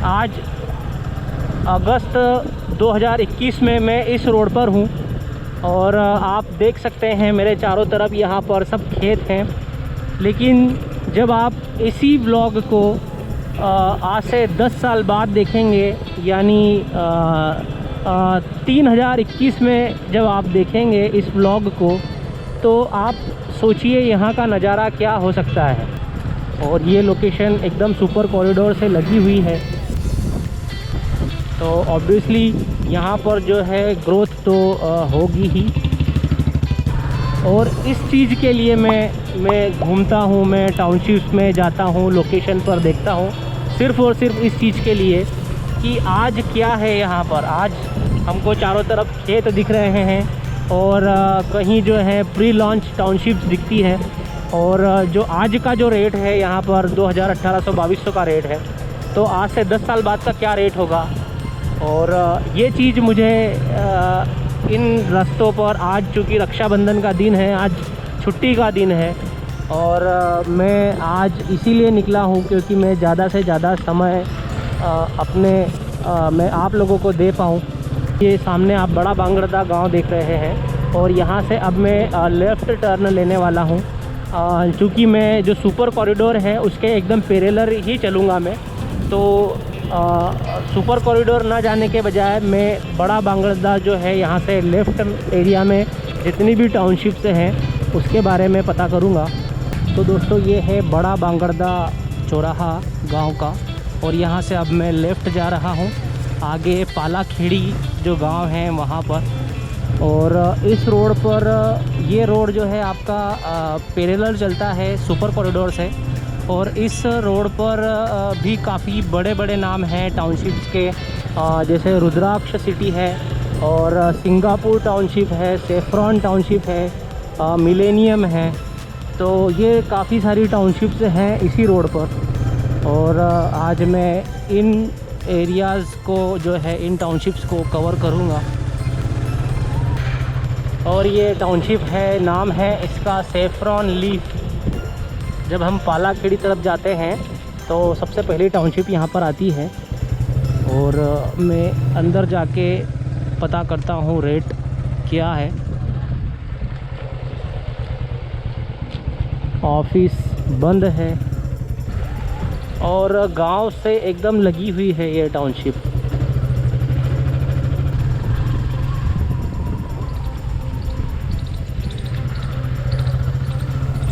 आज अगस्त 2021 में मैं इस रोड पर हूँ और आप देख सकते हैं मेरे चारों तरफ यहाँ पर सब खेत हैं। लेकिन जब आप इसी व्लॉग को आज से 10 साल बाद देखेंगे, यानी 2021 में जब आप देखेंगे इस व्लॉग को, तो आप सोचिए यहाँ का नज़ारा क्या हो सकता है। और ये लोकेशन एकदम सुपर कॉरिडोर से लगी हुई है, तो ऑब्वियसली यहाँ पर जो है ग्रोथ तो होगी ही। और इस चीज़ के लिए मैं घूमता हूँ, मैं टाउनशिप्स में जाता हूँ, लोकेशन पर देखता हूँ, सिर्फ़ और सिर्फ इस चीज़ के लिए कि आज क्या है यहाँ पर। आज हमको चारों तरफ खेत दिख रहे हैं और कहीं जो है प्री लॉन्च टाउनशिप्स दिखती है। और जो आज का जो रेट है यहाँ पर 2018-2200 का रेट है, तो आज से 10 साल बाद का क्या रेट होगा। और ये चीज़ मुझे इन रास्तों पर आज, चूँकि रक्षाबंधन का दिन है, आज छुट्टी का दिन है, और मैं आज इसीलिए निकला हूँ क्योंकि मैं ज़्यादा से ज़्यादा समय मैं आप लोगों को दे पाऊँ। ये सामने आप बड़ा बांगड़दा गांव देख रहे हैं और यहाँ से अब मैं लेफ़्ट टर्न लेने वाला हूँ। चूँकि मैं जो सुपर कॉरिडोर है उसके एकदम पैरेलल ही चलूँगा मैं, तो सुपर कॉरिडोर ना जाने के बजाय मैं बड़ा बांगड़दा जो है यहाँ से लेफ़्ट एरिया में जितनी भी टाउनशिप्स हैं उसके बारे में पता करूँगा। तो दोस्तों, ये है बड़ा बांगड़दा चौराहा गांव का, और यहाँ से अब मैं लेफ़्ट जा रहा हूँ आगे पालाखेड़ी जो गांव है वहाँ पर। और इस रोड पर, ये रोड जो है आपका पैरेलल चलता है सुपर कॉरिडोर से, और इस रोड पर भी काफ़ी बड़े बड़े नाम हैं टाउनशिप्स के, जैसे रुद्राक्ष सिटी है और सिंगापुर टाउनशिप है, सेफ्रॉन टाउनशिप है, मिलेनियम है। तो ये काफ़ी सारी टाउनशिप्स हैं इसी रोड पर। और आज मैं इन एरियाज़ को जो है, इन टाउनशिप्स को कवर करूँगा। और ये टाउनशिप है, नाम है इसका सेफ्रॉन लीफ। जब हम पालाखेड़ी तरफ जाते हैं तो सबसे पहली टाउनशिप यहाँ पर आती है, और मैं अंदर जाके पता करता हूँ रेट क्या है। ऑफिस बंद है और गांव से एकदम लगी हुई है ये टाउनशिप।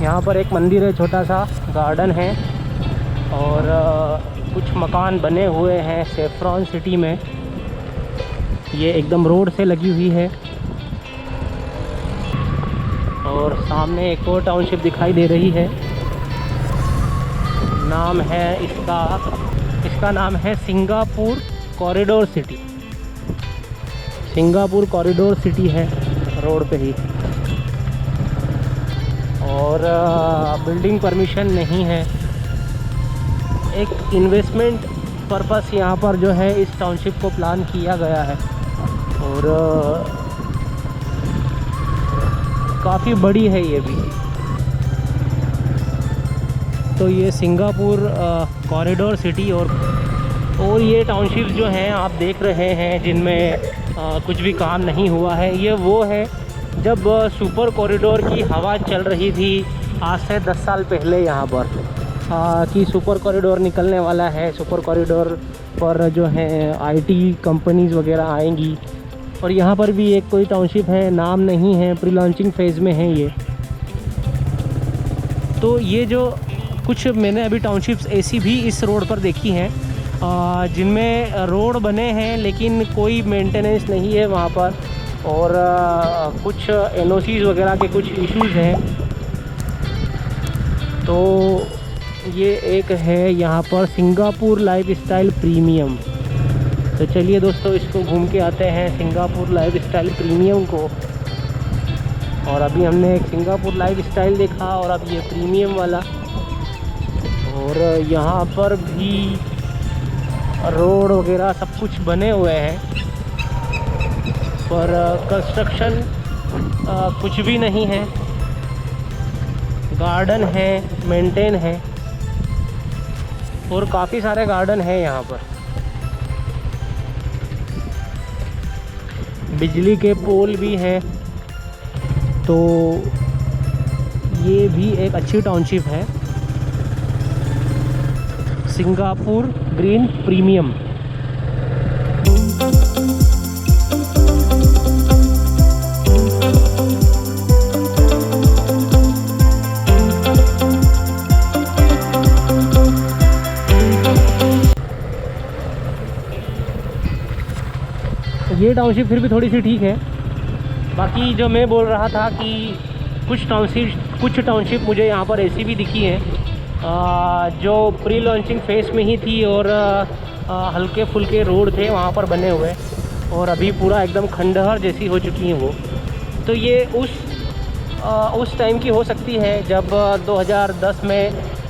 यहाँ पर एक मंदिर है, छोटा सा गार्डन है, और कुछ मकान बने हुए हैं सेफ्रॉन सिटी में। ये एकदम रोड से लगी हुई है। और सामने एक और टाउनशिप दिखाई दे रही है, नाम है इसका नाम है Singapore corridor city. Singapore corridor city है रोड पे ही, और बिल्डिंग परमिशन नहीं है। एक इन्वेस्टमेंट पर्पस यहाँ पर जो है इस टाउनशिप को प्लान किया गया है, और काफ़ी बड़ी है ये भी। तो ये सिंगापुर कॉरिडोर सिटी, और ये टाउनशिप्स जो हैं आप देख रहे हैं जिनमें कुछ भी काम नहीं हुआ है, ये वो है जब सुपर कॉरिडोर की हवा चल रही थी आज से 10 साल पहले यहाँ पर, कि सुपर कॉरिडोर निकलने वाला है, सुपर कॉरिडोर पर जो है आईटी कंपनीज़ वगैरह आएंगी। और यहाँ पर भी एक कोई टाउनशिप है, नाम नहीं है, प्री लॉन्चिंग फेज़ में है ये। तो ये जो कुछ मैंने अभी टाउनशिप्स ऐसी भी इस रोड पर देखी हैं जिनमें रोड बने हैं लेकिन कोई मेंटेनेंस नहीं है वहाँ पर, और कुछ एनओसीज़ वगैरह के कुछ इश्यूज़ हैं। तो ये एक है यहाँ पर सिंगापुर लाइफस्टाइल प्रीमियम। तो चलिए दोस्तों, इसको घूम के आते हैं सिंगापुर लाइफस्टाइल प्रीमियम को। और अभी हमने एक सिंगापुर लाइफस्टाइल देखा और अब ये प्रीमियम वाला। और यहाँ पर भी रोड वगैरह सब कुछ बने हुए हैं, पर कंस्ट्रक्शन कुछ भी नहीं है। गार्डन है, मेंटेन है, और काफ़ी सारे गार्डन हैं यहाँ पर। बिजली के पोल भी हैं। तो ये भी एक अच्छी टाउनशिप है, सिंगापुर ग्रीन प्रीमियम। ये टाउनशिप फिर भी थोड़ी सी ठीक है। बाकी जो मैं बोल रहा था कि कुछ टाउनशिप मुझे यहाँ पर ऐसी भी दिखी हैं जो प्री लॉन्चिंग फेस में ही थी और हल्के फुल्के रोड थे वहाँ पर बने हुए, और अभी पूरा एकदम खंडहर जैसी हो चुकी हैं वो। तो ये उस टाइम की हो सकती है जब 2010 में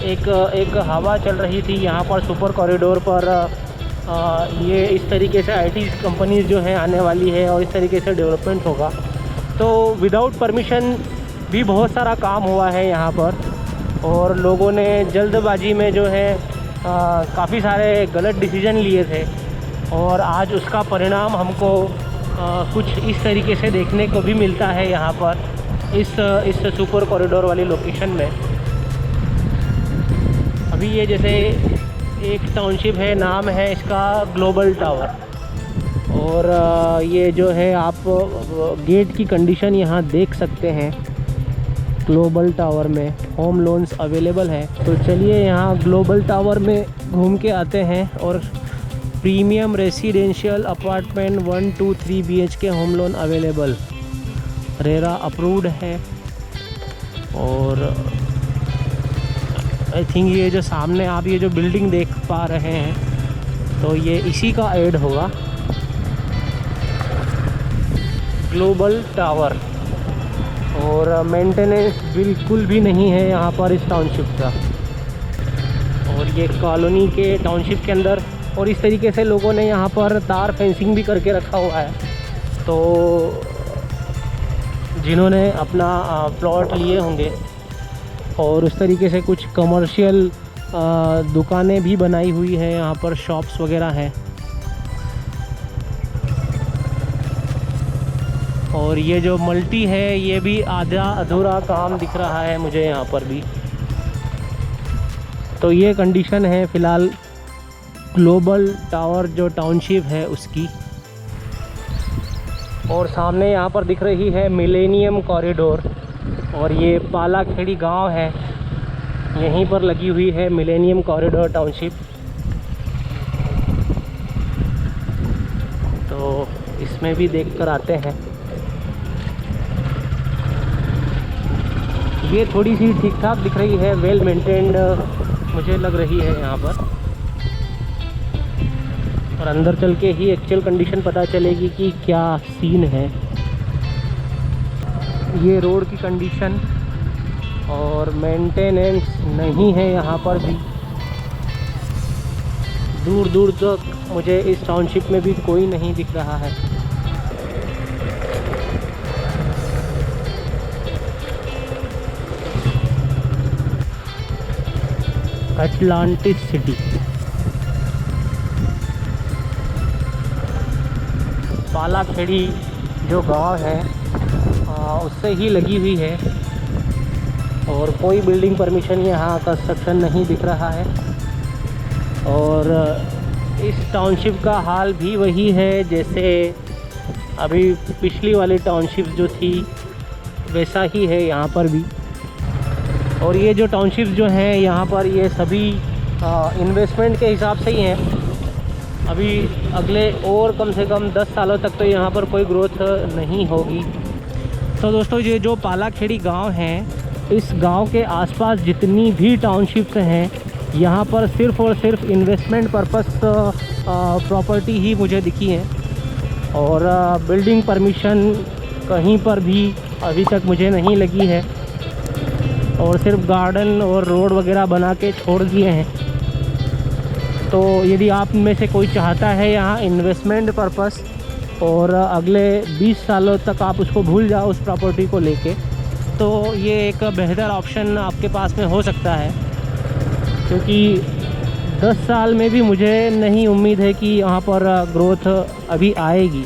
एक हवा चल रही थी यहाँ पर सुपर कॉरिडोर पर। ये इस तरीके से आईटी कंपनीज़ जो हैं आने वाली है और इस तरीके से डेवलपमेंट होगा। तो विदाउट परमिशन भी बहुत सारा काम हुआ है यहाँ पर, और लोगों ने जल्दबाजी में जो है काफ़ी सारे गलत डिसीजन लिए थे, और आज उसका परिणाम हमको कुछ इस तरीके से देखने को भी मिलता है यहाँ पर इस सुपर कॉरिडोर वाली लोकेशन में। अभी ये जैसे एक टाउनशिप है, नाम है इसका ग्लोबल टावर, और ये जो है आप गेट की कंडीशन यहाँ देख सकते हैं। ग्लोबल टावर में होम लोन्स अवेलेबल है। तो चलिए यहाँ ग्लोबल टावर में घूम के आते हैं। और premium residential apartment 1, 2, 3 BHK home loan available, RERA approved है। और आई थिंक ये जो सामने आप ये जो बिल्डिंग देख पा रहे हैं, तो ये इसी का ऐड होगा, ग्लोबल टावर। और मेंटेनेंस बिल्कुल भी नहीं है यहाँ पर इस टाउनशिप का। और ये कॉलोनी के टाउनशिप के अंदर, और इस तरीके से लोगों ने यहाँ पर तार फेंसिंग भी करके रखा हुआ है। तो जिन्होंने अपना प्लॉट लिए होंगे, और उस तरीके से कुछ कमर्शियल दुकानें भी बनाई हुई है यहाँ पर, शॉप्स वगैरह हैं। और ये जो मल्टी है ये भी आधा अधूरा काम दिख रहा है मुझे यहाँ पर भी। तो ये कंडीशन है फ़िलहाल ग्लोबल टावर जो टाउनशिप है उसकी। और सामने यहाँ पर दिख रही है मिलेनियम कॉरिडोर, और ये पालाखेड़ी गांव है, यहीं पर लगी हुई है मिलेनियम कॉरिडोर टाउनशिप। तो इसमें भी देख कर आते हैं। ये थोड़ी सी ठीक ठाक दिख रही है, वेल मेंटेन्ड मुझे लग रही है यहाँ पर। और अंदर चल के ही एक्चुअल कंडीशन पता चलेगी कि क्या सीन है। ये रोड की कंडीशन, और मेंटेनेंस नहीं है यहाँ पर भी। दूर दूर तक मुझे इस टाउनशिप में भी कोई नहीं दिख रहा है। अटलांटिस सिटी, पालाखेड़ी जो गांव है उससे ही लगी हुई है, और कोई बिल्डिंग परमिशन यहाँ कंस्ट्रक्शन नहीं दिख रहा है। और इस टाउनशिप का हाल भी वही है जैसे अभी पिछली वाली टाउनशिप जो थी वैसा ही है यहाँ पर भी। और ये जो टाउनशिप जो हैं यहाँ पर ये सभी इन्वेस्टमेंट के हिसाब से ही हैं। अभी अगले और कम से कम 10 सालों तक तो यहाँ पर कोई ग्रोथ नहीं होगी। तो दोस्तों ये जो पालाखेड़ी गांव है, इस गांव के आसपास जितनी भी टाउनशिप्स हैं यहाँ पर सिर्फ़ और सिर्फ इन्वेस्टमेंट पर्पस प्रॉपर्टी ही मुझे दिखी हैं, और बिल्डिंग परमिशन कहीं पर भी अभी तक मुझे नहीं लगी है, और सिर्फ गार्डन और रोड वगैरह बना के छोड़ दिए हैं। तो यदि आप में से कोई चाहता है यहाँ इन्वेस्टमेंट पर्पस और अगले 20 सालों तक आप उसको भूल जाओ उस प्रॉपर्टी को लेके, तो ये एक बेहतर ऑप्शन आपके पास में हो सकता है। क्योंकि 10 साल में भी मुझे नहीं उम्मीद है कि यहाँ पर ग्रोथ अभी आएगी।